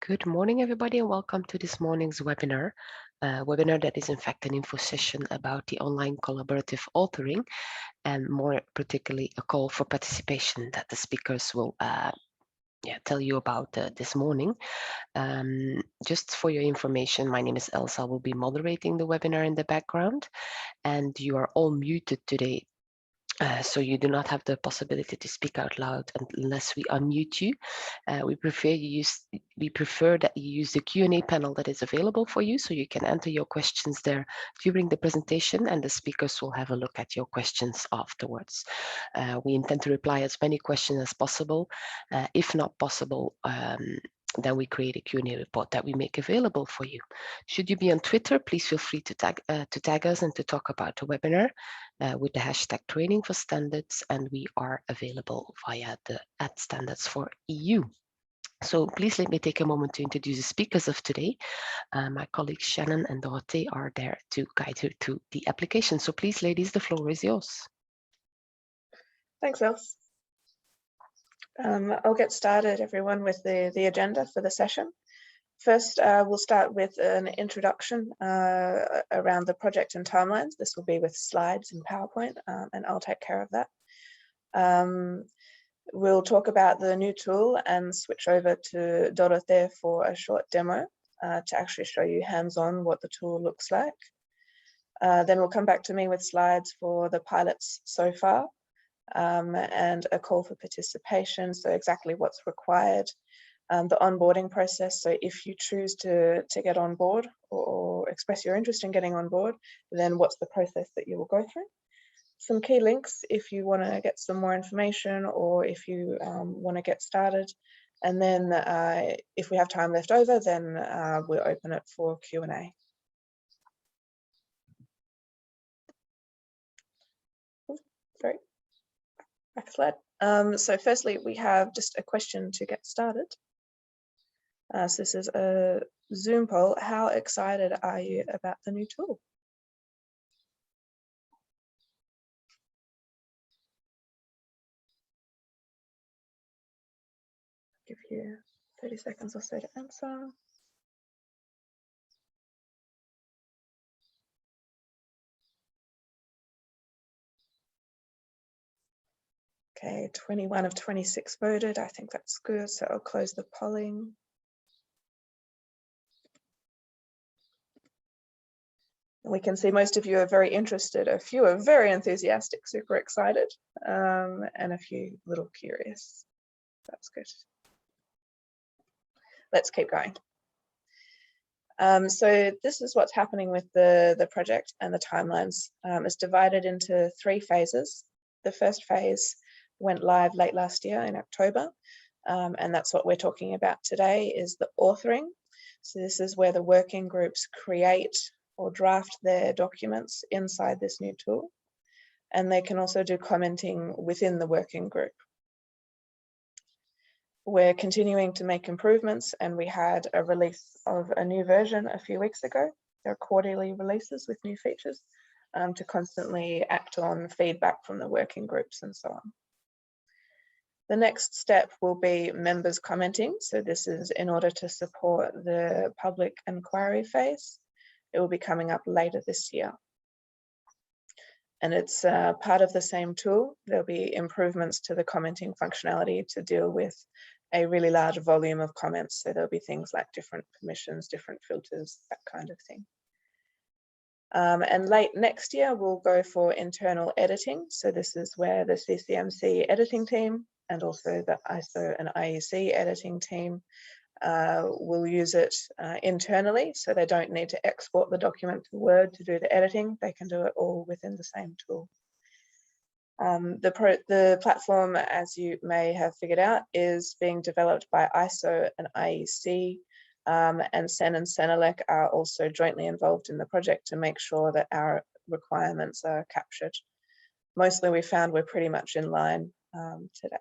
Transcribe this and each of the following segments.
Good morning, everybody, and welcome to this morning's webinar. Webinar that is in fact an info session about the online collaborative authoring, and more particularly a call for participation that the speakers will tell you about this morning. Just for your information, my name is Elsa. I will be moderating the webinar in the background, and you are all muted today. So you do not have the possibility to speak out loud unless we unmute you. We prefer that you use the Q&A panel that is available for you, so you can enter your questions there during the presentation, and the speakers will have a look at your questions afterwards. We intend to reply as many questions as possible. If not possible, then we create a Q&A report that we make available for you. Should you be on Twitter, please feel free to tag us and to talk about the webinar with the hashtag Training for Standards, and we are available via the @standards4EU. So please let me take a moment to introduce the speakers of today. My colleagues Shannon and Dorothee are there to guide you through the application. So please, ladies, the floor is yours. Thanks, Els. I'll get started, everyone, with the agenda for the session. First, we'll start with an introduction around the project and timelines. This will be with slides and PowerPoint, and I'll take care of that. We'll talk about the new tool and switch over to Dorothee for a short demo to actually show you hands-on what the tool looks like. Then we'll come back to me with slides for the pilots so far, and a call for participation, so exactly what's required, the onboarding process, so if you choose to get on board or express your interest in getting on board, then what's the process that you will go through. Some key links if you want to get some more information or if you want to get started, and then if we have time left over, then we'll open it for Q&A. Sorry. Back slide. So firstly, we have just a question to get started. So this is a Zoom poll. How excited are you about the new tool? Give you 30 seconds or so to answer. Okay, 21 of 26 voted. I think that's good. So I'll close the polling. We can see most of you are very interested. A few are very enthusiastic, super excited, and a few a little curious. That's good. Let's keep going. So this is what's happening with the project and the timelines. It's divided into 3 phases. The first phase went live late last year in October, and that's what we're talking about today, is the authoring. So this is where the working groups create or draft their documents inside this new tool, and they can also do commenting within the working group. We're continuing to make improvements, and we had a release of a new version a few weeks ago. There are quarterly releases with new features to constantly act on feedback from the working groups and so on. The next step will be members commenting. So this is in order to support the public inquiry phase. It will be coming up later this year. And it's part of the same tool. There'll be improvements to the commenting functionality to deal with a really large volume of comments. So there'll be things like different permissions, different filters, that kind of thing. And late next year, we'll go for internal editing. So this is where the CCMC editing team and also the ISO and IEC editing team will use it internally. So they don't need to export the document to Word to do the editing. They can do it all within the same tool. The platform, as you may have figured out, is being developed by ISO and IEC, and CEN and CENELEC are also jointly involved in the project to make sure that our requirements are captured. Mostly we found we're pretty much in line today.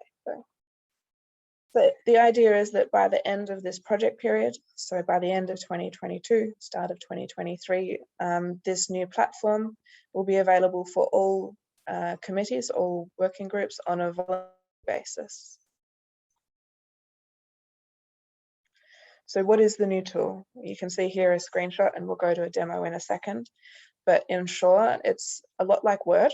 But the idea is that by the end of this project period, so by the end of 2022, start of 2023, this new platform will be available for all committees, all working groups on a voluntary basis. So what is the new tool? You can see here a screenshot, and we'll go to a demo in a second. But in short, it's a lot like Word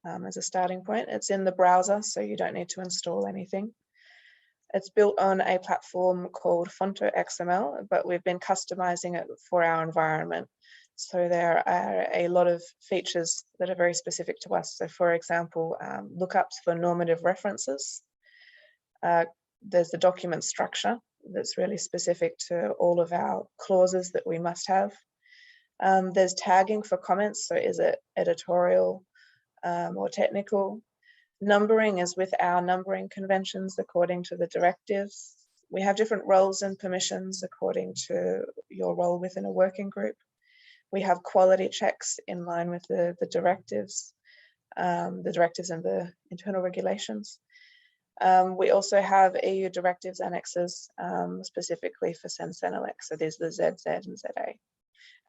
as a starting point. It's in the browser, so you don't need to install anything. It's built on a platform called Fonto XML, but we've been customizing it for our environment. So there are a lot of features that are very specific to us. So for example, lookups for normative references. There's the document structure that's really specific to all of our clauses that we must have. There's tagging for comments. So is it editorial or technical? Numbering is with our numbering conventions according to the directives. We have different roles and permissions according to your role within a working group. We have quality checks in line with the directives and the internal regulations. We also have EU directives annexes specifically for Sensenelec. So there's the ZZ and ZA.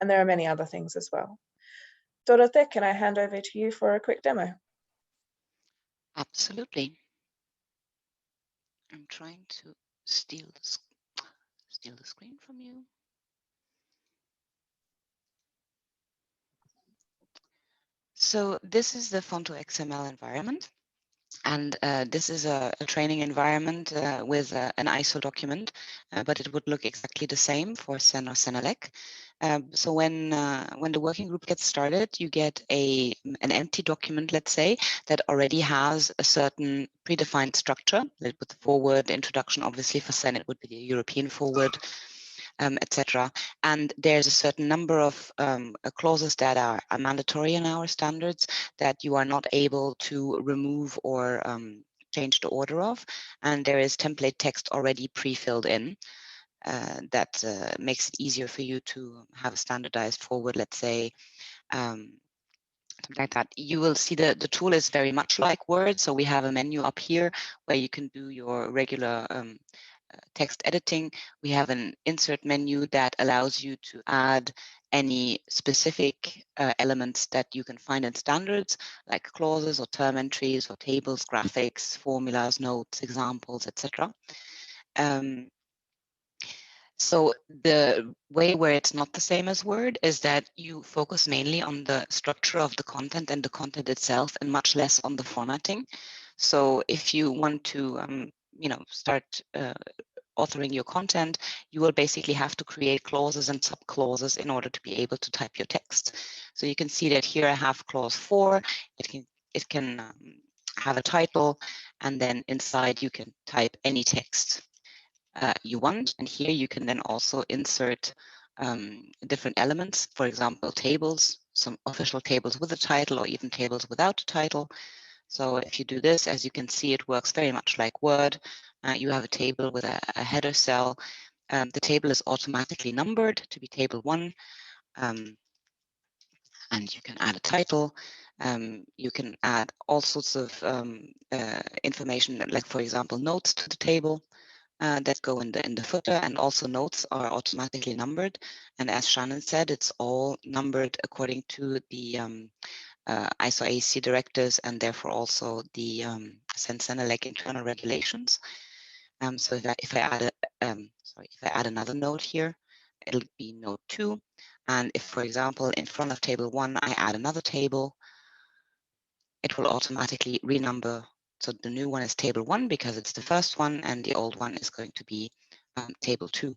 And there are many other things as well. Dorothea, can I hand over to you for a quick demo? Absolutely. I'm trying to steal the screen from you. So this is the Fonto XML environment. And this is a training environment with an ISO document, but it would look exactly the same for Sen or Senelec. So when the working group gets started, you get an empty document, let's say, that already has a certain predefined structure. With the forward introduction, obviously for Sen, it would be the European forward, etc. And there's a certain number of clauses that are mandatory in our standards that you are not able to remove or change the order of. And there is template text already pre-filled in that makes it easier for you to have a standardized forward, let's say, something like that. You will see the tool is very much like Word. So we have a menu up here where you can do your regular text editing. We have an insert menu that allows you to add any specific elements that you can find in standards, like clauses or term entries or tables, graphics, formulas, notes, examples, etc. So the way where it's not the same as Word is that you focus mainly on the structure of the content and the content itself, and much less on the formatting. So if you want to, start authoring your content, you will basically have to create clauses and subclauses in order to be able to type your text. So you can see that here I have clause 4. It can have a title, and then inside you can type any text you want. And here you can then also insert different elements, for example, tables, some official tables with a title or even tables without a title. So if you do this, as you can see, it works very much like Word. You have a table with a header cell. The table is automatically numbered to be table 1. And you can add a title. You can add all sorts of information, like, for example, notes to the table that go in the footer, and also notes are automatically numbered. And as Shannon said, it's all numbered according to the ISO AC directives, and therefore also the Sensenelec internal regulations. So if I add another note here, it'll be note 2. And if, for example, in front of table 1, I add another table, it will automatically renumber. So the new one is table 1 because it's the first one, and the old one is going to be table 2.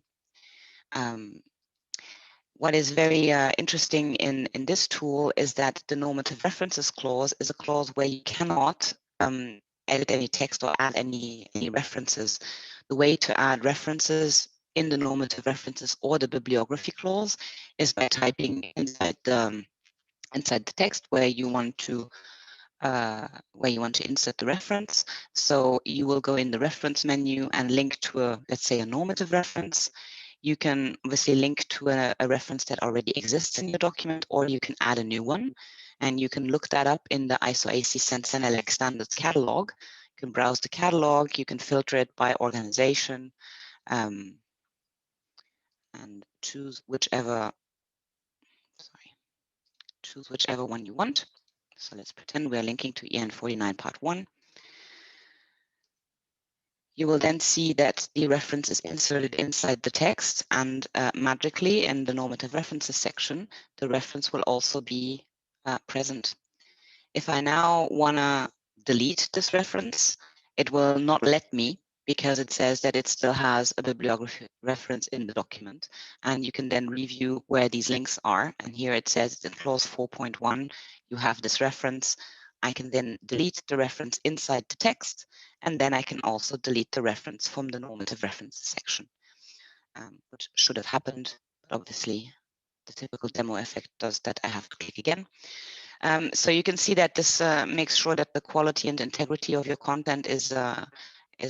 What is very interesting in this tool is that the normative references clause is a clause where you cannot edit any text or add any references. The way to add references in the normative references or the bibliography clause is by typing inside the text where you want to insert the reference. So you will go in the reference menu and link to let's say a normative reference. You can obviously link to a reference that already exists in your document, or you can add a new one. And you can look that up in the ISO AC Sensenelec standards catalog. You can browse the catalog, you can filter it by organization, and choose whichever one you want. So let's pretend we're linking to EN 49 part 1. You will then see that the reference is inserted inside the text, and magically in the normative references section, the reference will also be present. If I now want to delete this reference, it will not let me, because it says that it still has a bibliography reference in the document. And you can then review where these links are. And here it says it's in clause 4.1, you have this reference. I can then delete the reference inside the text, and then I can also delete the reference from the normative references section, which should have happened, but obviously the typical demo effect does that I have to click again. So you can see that this makes sure that the quality and integrity of your content is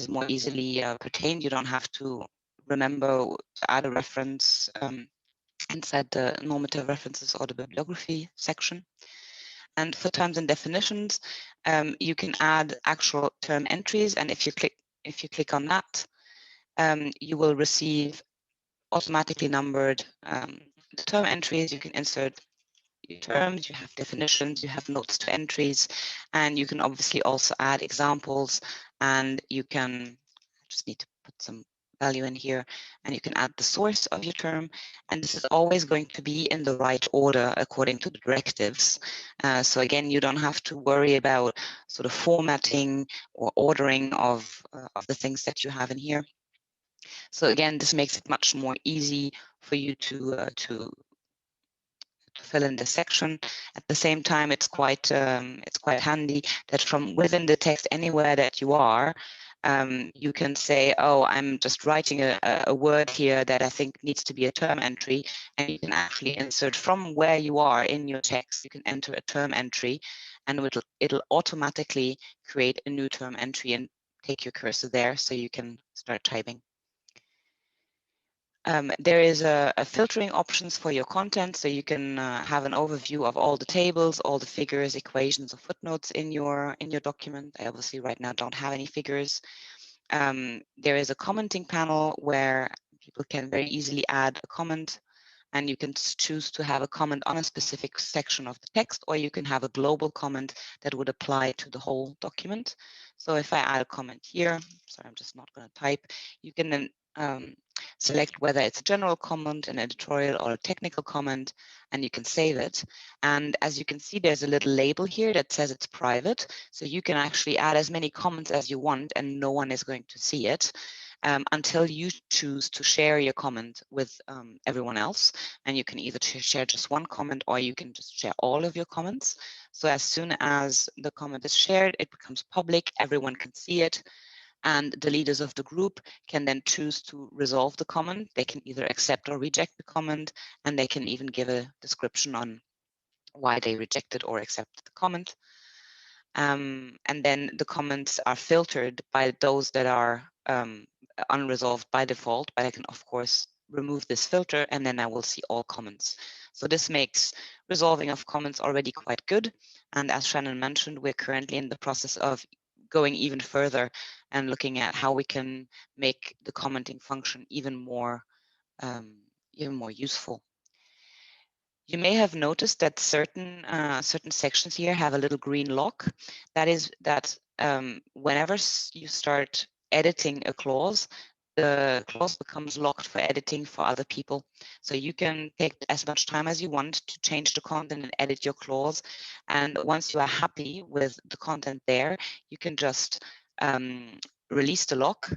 more easily pertained. You don't have to remember to add a reference inside the normative references or the bibliography section. And for terms and definitions, you can add actual term entries, and if you click on that, you will receive automatically numbered the term entries. You can insert your terms, you have definitions, you have notes to entries, and you can obviously also add examples, and you can just need to put some value in here, and you can add the source of your term, and this is always going to be in the right order according to the directives. So again, you don't have to worry about sort of formatting or ordering of the things that you have in here. So again, this makes it much more easy for you to fill in the section. At the same time, it's quite handy that from within the text, anywhere that you are, you can say, oh, I'm just writing a word here that I think needs to be a term entry, and you can actually insert from where you are in your text. You can enter a term entry, and it'll automatically create a new term entry and take your cursor there so you can start typing. There is a filtering options for your content, so you can have an overview of all the tables, all the figures, equations, or footnotes in your document. I obviously right now don't have any figures. There is a commenting panel where people can very easily add a comment, and you can choose to have a comment on a specific section of the text, or you can have a global comment that would apply to the whole document. So if I add a comment here, sorry, I'm just not going to type, you can then select whether it's a general comment, an editorial, or a technical comment, and you can save it. And as you can see, there's a little label here that says it's private. So you can actually add as many comments as you want, and no one is going to see it until you choose to share your comment with everyone else. And you can either share just one comment, or you can just share all of your comments. So as soon as the comment is shared, it becomes public, everyone can see it. And the leaders of the group can then choose to resolve the comment. They can either accept or reject the comment, and they can even give a description on why they rejected or accepted the comment. And then the comments are filtered by those that are unresolved by default, but I can, of course, remove this filter, and then I will see all comments. So this makes resolving of comments already quite good. And as Shannon mentioned, we're currently in the process of going even further and looking at how we can make the commenting function even more useful. You may have noticed that certain sections here have a little green lock. That is that whenever you start editing a clause, the clause becomes locked for editing for other people. So you can take as much time as you want to change the content and edit your clause. And once you are happy with the content there, you can just release the lock.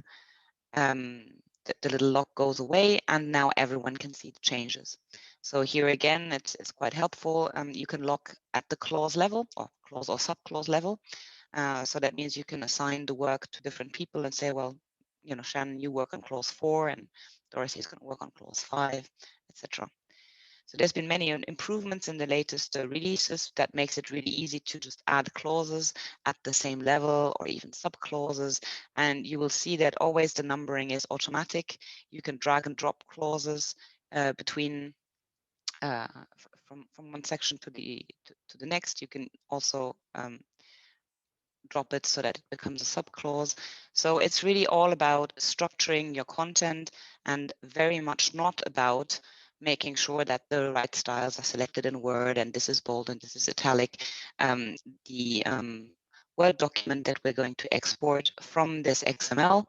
The little lock goes away, and now everyone can see the changes. So here again, it's quite helpful. You can lock at the clause level, or clause or subclause level. So that means you can assign the work to different people and say, well, you know, Shannon, you work on clause 4, and Dorothy is going to work on clause 5, etc. So there's been many improvements in the latest releases that makes it really easy to just add clauses at the same level or even subclauses. And you will see that always the numbering is automatic. You can drag and drop clauses between from one section to the next. You can also drop it so that it becomes a subclause. So it's really all about structuring your content, and very much not about making sure that the right styles are selected in Word, and this is bold and this is italic. The Word document that we're going to export from this XML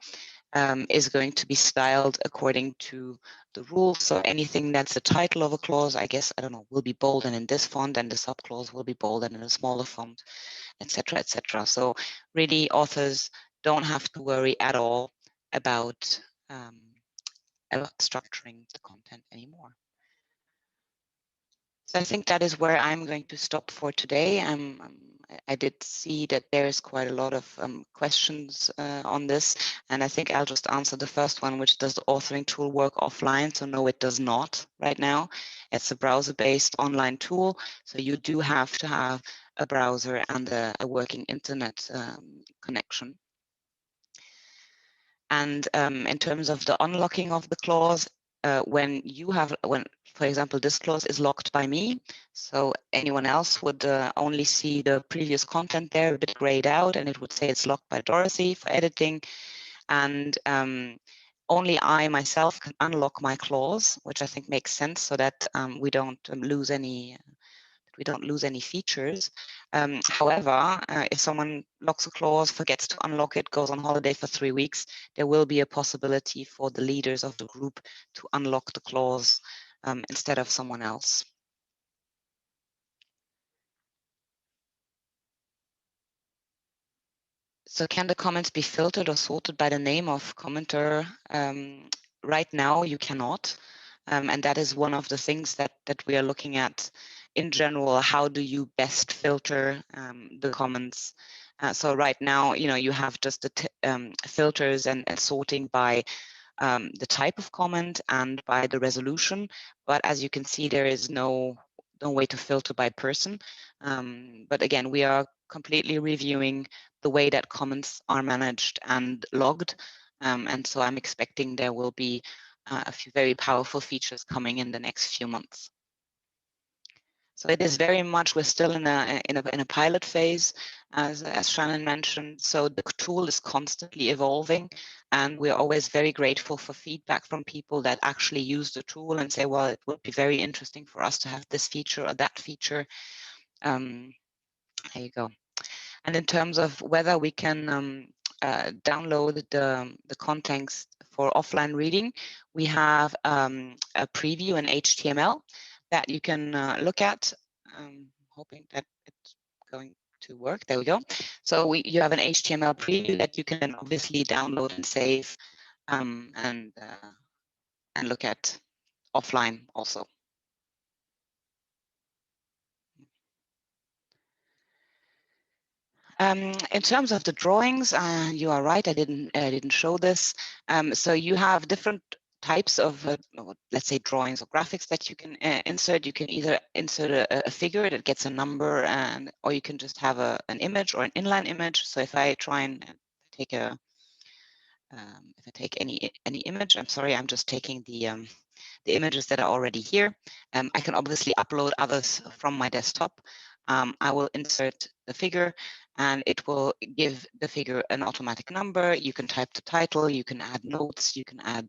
is going to be styled according to the rules. So anything that's the title of a clause, I guess, I don't know, will be bolded in this font, and the subclause will be bolded in a smaller font, etc., etc. So really, authors don't have to worry at all about structuring the content anymore. So I think that is where I'm going to stop for today. I did see that there is quite a lot of questions on this, and I think I'll just answer the first one, which does the authoring tool work offline? So no, it does not right now. It's a browser-based online tool, so you do have to have a browser and a working internet connection. And in terms of the unlocking of the clause, when, for example, this clause is locked by me, so anyone else would only see the previous content there a bit grayed out, and it would say it's locked by Dorothy for editing. And only I myself can unlock my clause, which I think makes sense, so that we don't lose any features. However, if someone locks a clause, forgets to unlock it, goes on holiday for 3 weeks, there will be a possibility for the leaders of the group to unlock the clause instead of someone else. So can the comments be filtered or sorted by the name of commenter? Right now, you cannot. And that is one of the things that we are looking at in general. How do you best filter the comments? So right now, you have just the filters and sorting by the type of comment and by the resolution. But as you can see, there is no way to filter by person. But again, we are completely reviewing the way that comments are managed and logged. And so I'm expecting there will be a few very powerful features coming in the next few months. So it is very much, we're still in a pilot phase, as Shannon mentioned. So the tool is constantly evolving, and we're always very grateful for feedback from people that actually use the tool and say, well, it would be very interesting for us to have this feature or that feature. There you go. And in terms of whether we can download the contents for offline reading, we have a preview in HTML that you can look at. Hoping that it's going to work. There we go. So you have an HTML preview that you can then obviously download and save and look at offline also. In terms of the drawings, you are right. I didn't show this. So you have different types of, let's say, drawings or graphics that you can insert. You can either insert a figure that gets a number, or you can just have an image or an inline image. So if I try and take if I take any image, I'm sorry, I'm just taking the images that are already here. I can obviously upload others from my desktop. I will insert the figure, and it will give the figure an automatic number. You can type the title, you can add notes, you can add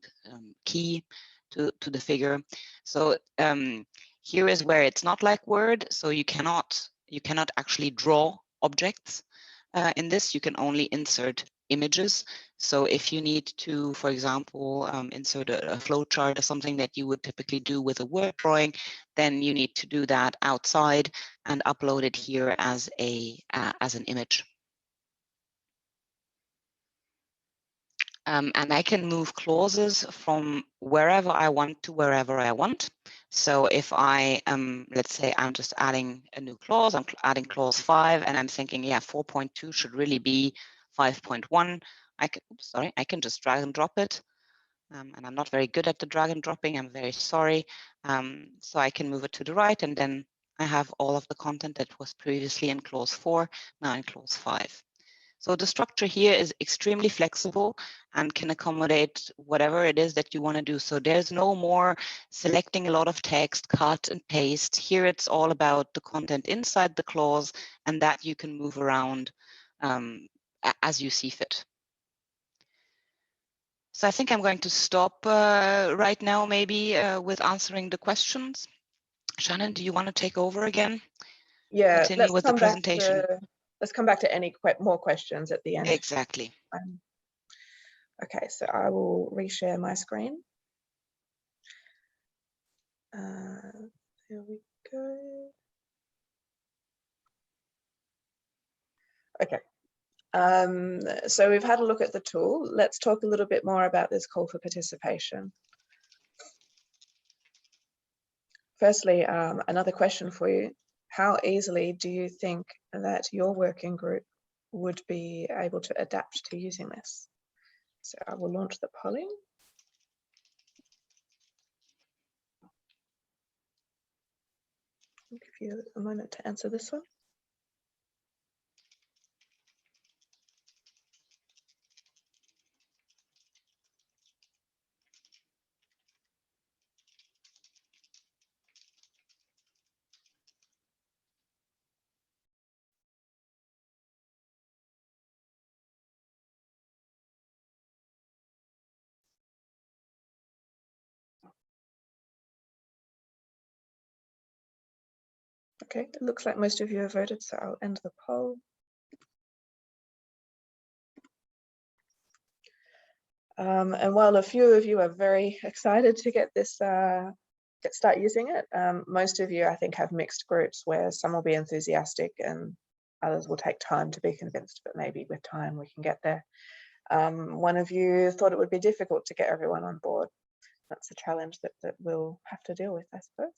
key to the figure. So here is where it's not like Word. So you cannot actually draw objects in this. You can only insert images. So if you need to, for example, insert a flow chart or something that you would typically do with a Word drawing, then you need to do that outside and upload it here as an image. And I can move clauses from wherever I want to wherever I want. So if I, let's say I'm just adding a new clause, I'm adding clause 5, and I'm thinking, yeah, 4.2 should really be 5.1. I can just drag and drop it. And I'm not very good at the drag and dropping, I'm very sorry. So I can move it to the right, and then I have all of the content that was previously in clause 4, now in clause 5. So the structure here is extremely flexible and can accommodate whatever it is that you want to do. So there's no more selecting a lot of text, cut and paste. Here it's all about the content inside the clause, and that you can move around as you see fit. So I think I'm going to stop right now, maybe with answering the questions. Shannon, do you want to take over again? Yeah, Continue let's with the come back presentation. let's come back to any more questions at the end. Exactly. Okay, so I will reshare my screen. There we go. Okay. So we've had a look at the tool. Let's talk a little bit more about this call for participation. Firstly, another question for you. How easily do you think that your working group would be able to adapt to using this? So I will launch the polling. I'll give you a moment to answer this one. Okay, it looks like most of you have voted, so I'll end the poll. And while a few of you are very excited to get this, start using it, most of you, I think, have mixed groups where some will be enthusiastic and others will take time to be convinced, but maybe with time we can get there. One of you thought it would be difficult to get everyone on board. That's a challenge that we'll have to deal with, I suppose.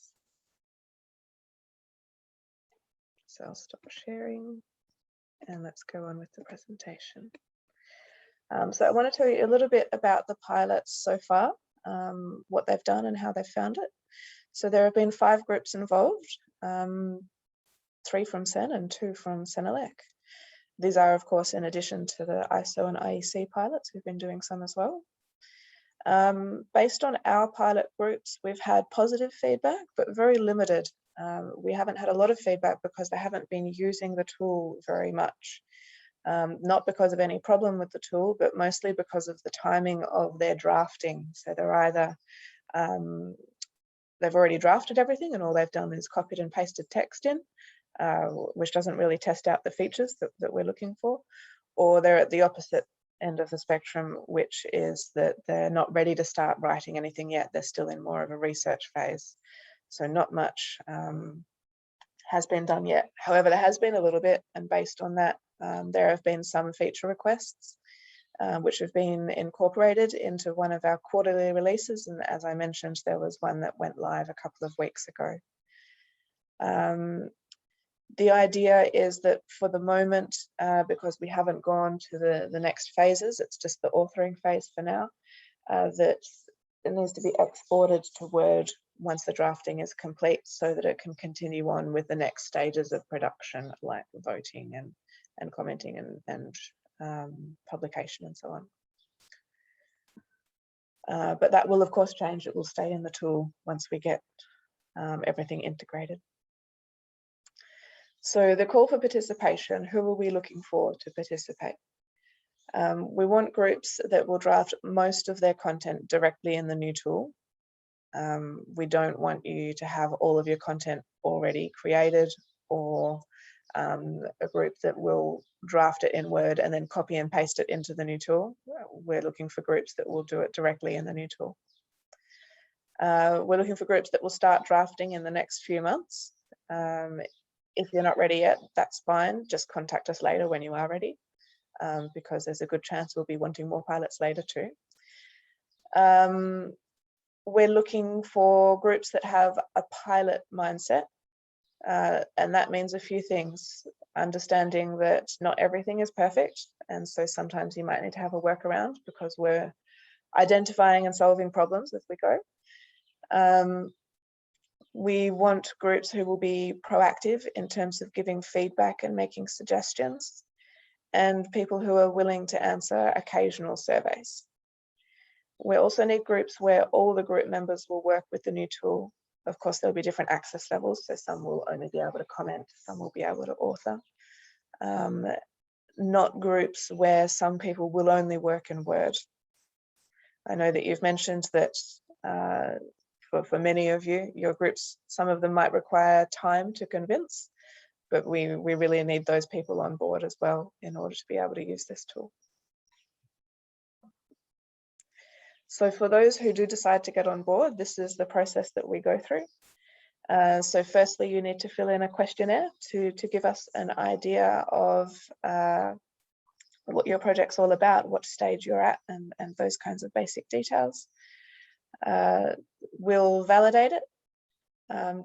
So I'll stop sharing and let's go on with the presentation. So I want to tell you a little bit about the pilots so far, what they've done and how they've found it. So there have been 5 groups involved, 3 from CEN and 2 from CENELEC. These are, of course, in addition to the ISO and IEC pilots. We've been doing some as well. Based on our pilot groups, we've had positive feedback, but very limited. We haven't had a lot of feedback because they haven't been using the tool very much. Not because of any problem with the tool, but mostly because of the timing of their drafting. So they're either, they've already drafted everything and all they've done is copied and pasted text in, which doesn't really test out the features that we're looking for, or they're at the opposite end of the spectrum, which is that they're not ready to start writing anything yet. They're still in more of a research phase. So not much has been done yet. However, there has been a little bit, and based on that, there have been some feature requests which have been incorporated into one of our quarterly releases. And as I mentioned, there was one that went live a couple of weeks ago. The idea is that for the moment, because we haven't gone to the next phases, it's just the authoring phase for now, that it needs to be exported to Word once the drafting is complete so that it can continue on with the next stages of production, like voting and commenting and publication and so on. But that will, of course, change. It will stay in the tool once we get everything integrated. So the call for participation, who are we looking for to participate? We want groups that will draft most of their content directly in the new tool. We don't want you to have all of your content already created, or a group that will draft it in Word and then copy and paste it into the new tool. We're looking for groups that will do it directly in the new tool. We're looking for groups that will start drafting in the next few months. If you're not ready yet, that's fine. Just contact us later when you are ready, because there's a good chance we'll be wanting more pilots later too. We're looking for groups that have a pilot mindset, and that means a few things. Understanding that not everything is perfect, and so sometimes you might need to have a workaround because we're identifying and solving problems as we go. We want groups who will be proactive in terms of giving feedback and making suggestions, and people who are willing to answer occasional surveys. We also need groups where all the group members will work with the new tool. Of course, there'll be different access levels, so some will only be able to comment, some will be able to author. Not groups where some people will only work in Word. I know that you've mentioned that for many of you, your groups, some of them might require time to convince, but we really need those people on board as well in order to be able to use this tool. So for those who do decide to get on board, this is the process that we go through. So firstly, you need to fill in a questionnaire to give us an idea of what your project's all about, what stage you're at, and those kinds of basic details. We'll validate it.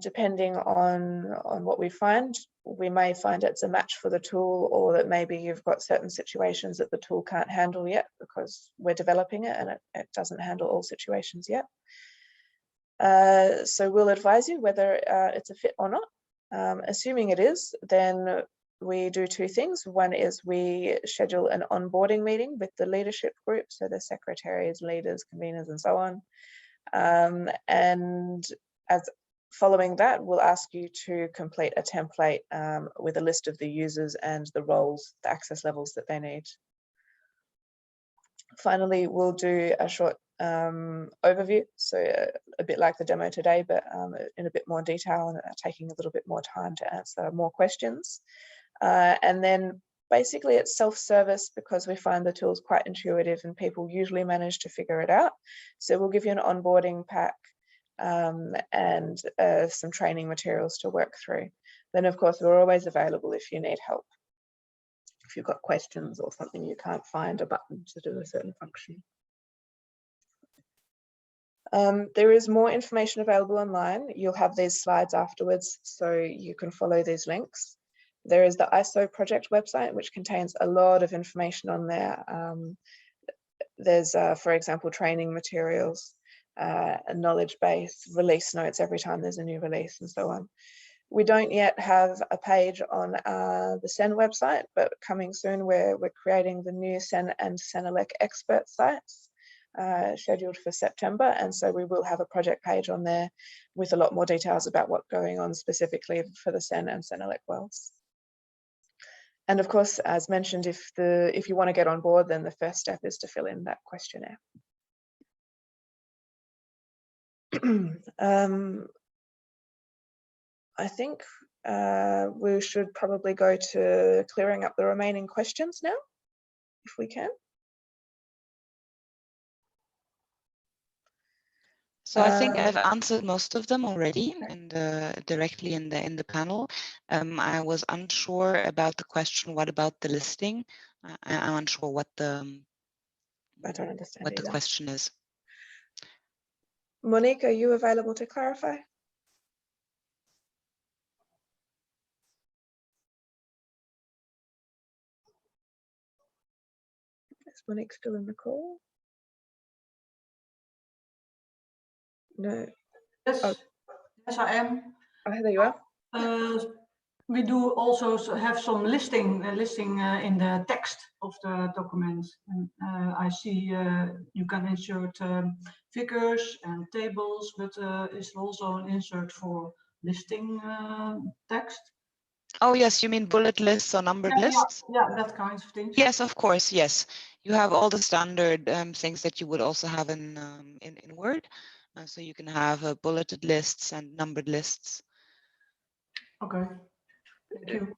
Depending on what we find, we may find it's a match for the tool, or that maybe you've got certain situations that the tool can't handle yet because we're developing it and it doesn't handle all situations yet. So we'll advise you whether it's a fit or not. Assuming it is, then we do two things. One is we schedule an onboarding meeting with the leadership group, so the secretaries, leaders, conveners, and so on. And following that, we'll ask you to complete a template with a list of the users and the roles, the access levels that they need. Finally, we'll do a short overview, so a bit like the demo today, but in a bit more detail and taking a little bit more time to answer more questions. And then basically it's self-service because we find the tool's quite intuitive and people usually manage to figure it out. So we'll give you an onboarding pack and some training materials to work through. Then of course we're always available if you need help. If you've got questions or something you can't find a button to do a certain function. There is more information available online. You'll have these slides afterwards, so you can follow these links. There is the ISO project website, which contains a lot of information on there. There's, for example, training materials, a knowledge base, release notes every time there's a new release, and so on. We don't yet have a page on the CEN website, but coming soon we're creating the new CEN and CENELEC expert sites scheduled for September, and so we will have a project page on there with a lot more details about what's going on specifically for the CEN and CENELEC worlds. And of course, as mentioned, if you want to get on board, then the first step is to fill in that questionnaire. I think we should probably go to clearing up the remaining questions now, if we can. So I think I've answered most of them already directly in the panel. I was unsure about the question, what about the listing? I'm unsure what the question is. Monique, are you available to clarify? Is Monique still in the call? No. Yes, oh. Yes, I am. Oh, there you are. We do also have some listing in the text of the document. And, I see you can insert figures and tables, but is also an insert for listing text? Oh yes, you mean bullet lists or numbered lists? Yeah, that kind of things. Yes, of course. Yes, you have all the standard things that you would also have in Word. So you can have bulleted lists and numbered lists. Okay, thank you.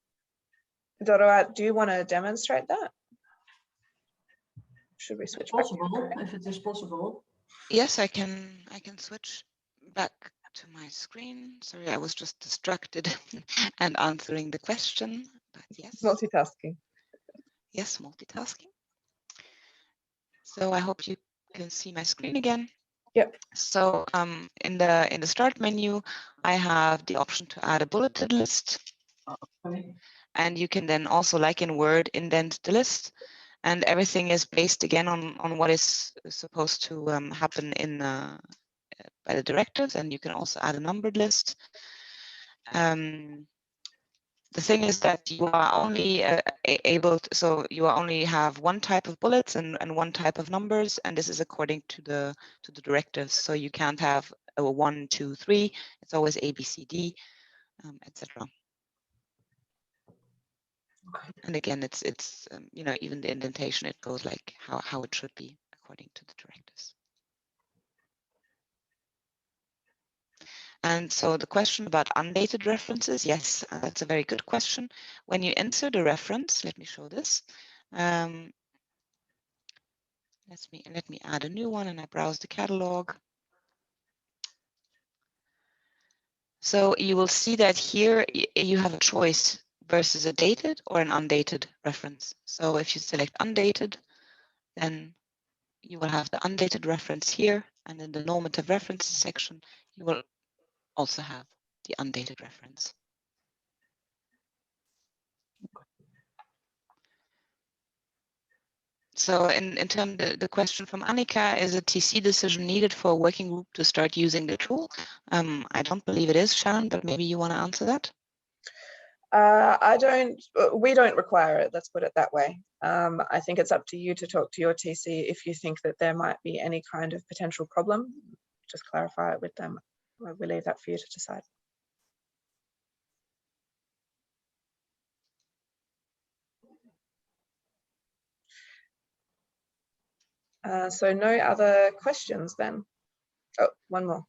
Dora, do you want to demonstrate that? Should we switch possible, if it is possible? Yes, I can switch back to my screen. Sorry, I was just distracted and answering the question. But yes. Multitasking. Yes, multitasking. So I hope you can see my screen again. Yep. So in the start menu, I have the option to add a bulleted list. Okay. And you can then also, like in Word, indent the list. And everything is based again on what is supposed to happen in by the directives. And you can also add a numbered list. The thing is that you are only so you only have one type of bullets and one type of numbers, and this is according to the directives. So you can't have a 1, 2, 3. It's always A, B, C, D, etc. Okay. And again, it's you know, even the indentation, it goes like how it should be according to the directives. And so the question about undated references, yes, that's a very good question. When you insert a reference, let me show this. Let me add a new one, and I browse the catalog. So you will see that here you have a choice versus a dated or an undated reference. So if you select undated, then you will have the undated reference here, and in the normative references section, you will also have the undated reference. So in terms of the question from Annika, is a TC decision needed for a working group to start using the tool? I don't believe it is, Sharon, but maybe you want to answer that? We don't require it, let's put it that way. I think it's up to you to talk to your TC if you think that there might be any kind of potential problem. Just clarify it with them. We leave that for you to decide. So no other questions then? Oh, one more.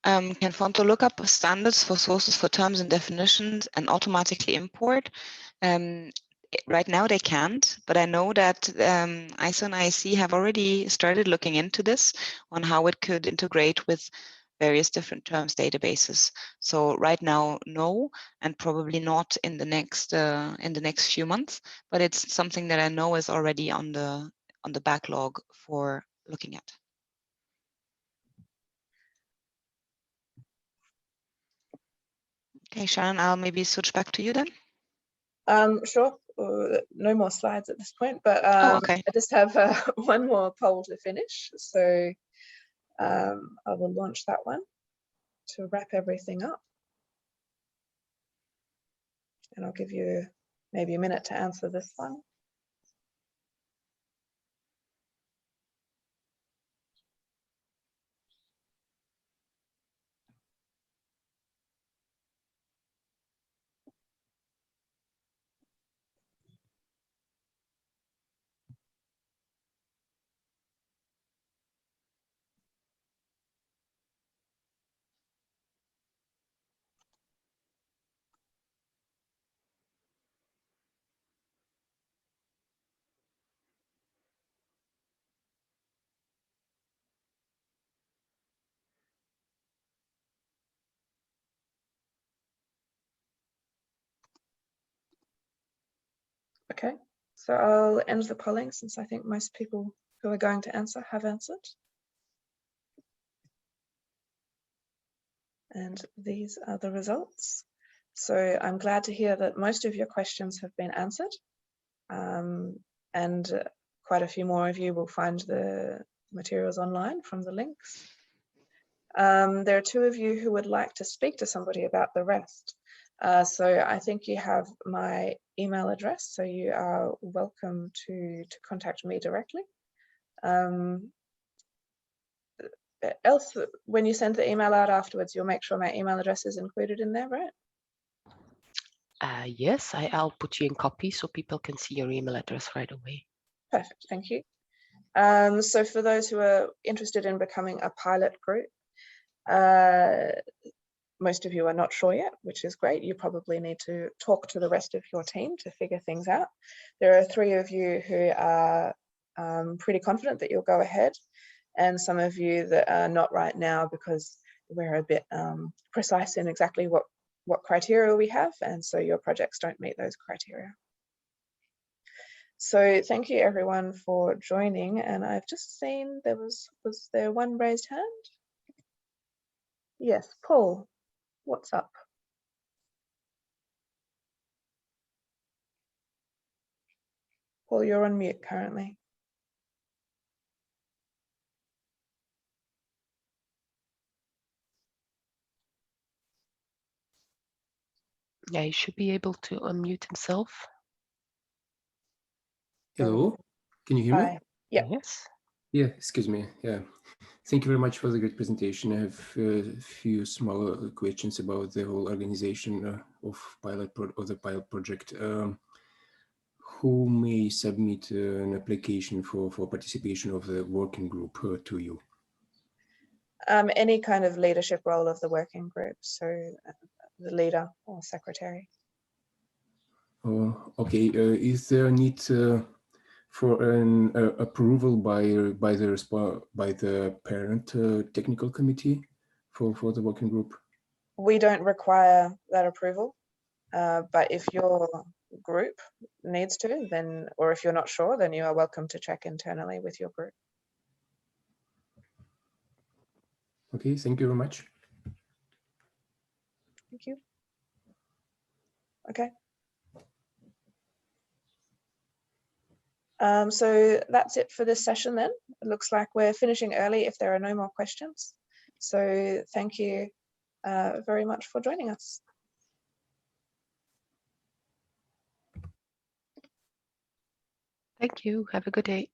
Can Fonto look up standards for sources for terms and definitions and automatically import? Right now they can't, but I know that ISO and IEC have already started looking into this on how it could integrate with various different terms databases. So right now, no, and probably not in the next few months. But it's something that I know is already on the backlog for looking at. Okay, Sharon, I'll maybe switch back to you then. Sure. No more slides at this point, but okay. I just have one more poll to finish. So I will launch that one to wrap everything up. And I'll give you maybe a minute to answer this one. Okay, so I'll end the polling since I think most people who are going to answer have answered. And these are the results. So I'm glad to hear that most of your questions have been answered. And quite a few more of you will find the materials online from the links. There are two of you who would like to speak to somebody about the rest. So I think you have my email address, so you are welcome to contact me directly. Else, when you send the email out afterwards, you'll make sure my email address is included in there, right? Yes, I'll put you in copy so people can see your email address right away. Perfect, thank you. So for those who are interested in becoming a pilot group, most of you are not sure yet, which is great. You probably need to talk to the rest of your team to figure things out. There are 3 of you who are pretty confident that you'll go ahead, and some of you that are not right now because we're a bit precise in exactly what criteria we have, and so your projects don't meet those criteria. So thank you everyone for joining, and I've just seen was there one raised hand? Yes, Paul, what's up? Paul, you're on mute currently. Yeah, he should be able to unmute himself. Hello, can you hear me? Hi. Yep. Yes. Yeah, excuse me. Yeah, thank you very much for the great presentation. I have a few smaller questions about the whole organization of the pilot project. Who may submit an application for participation of the working group to you? Any kind of leadership role of the working group, so the leader or secretary. Oh, okay. Is there a need for an approval by the parent technical committee for the working group? We don't require that approval, but if your group needs to, then, or if you're not sure, then you are welcome to check internally with your group. Okay, thank you very much. Thank you. Okay. So that's it for this session then. It looks like we're finishing early if there are no more questions. So thank you very much for joining us. Thank you. Have a good day.